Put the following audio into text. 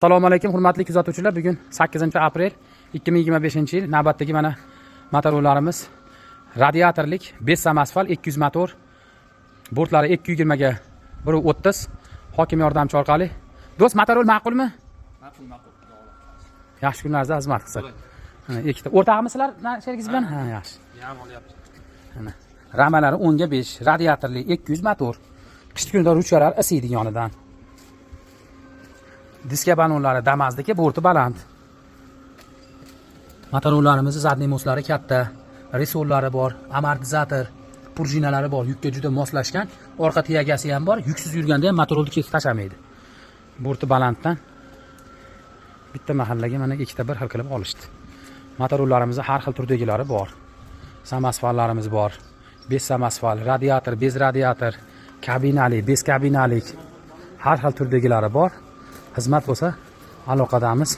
Assalomu alaykum hurmatli kuzatuvchilar. Bugun 8-aprel 2025-yil. Navbatdagi mana motorlarimiz radiatorlik 5 samasfal 200 motor. Bortlari 220 ga 130. Hokim yordamchi orqali. Do'st, motorol ma'qulmi? Ma'qul. Yaxshi kunlaringizda xizmat qilsa. Mana ikkita o'rtog'imizlar sherigingiz bilan? Ha, yaxshi. Yam olyapti. Mana ramalari 10 ga 5, radiatorli 200 motor. Qishki kunda ruchkalar isiydi yonidan. Diska balonlari Damazdagi, borti baland. Motorlarimizni zadniy moslari katta, resollari bor, amortizator, prujinalari bor, yukka juda moslashgan. Orqa tiyagasi ham bor, yuksiz yurganda ham motorni kesib tashlamaydi. Borti balanddan bitta mahallaga mana ikkita bir xil qilib olishdi. Motorlarimizda har xil turdagilari bor. Samasfallarimiz bor. 5 samasfal, radiator, bez radiator, kabinali, bez kabinalik har xil turdagilari bor. Xizmat bo'lsa aloqadamiz.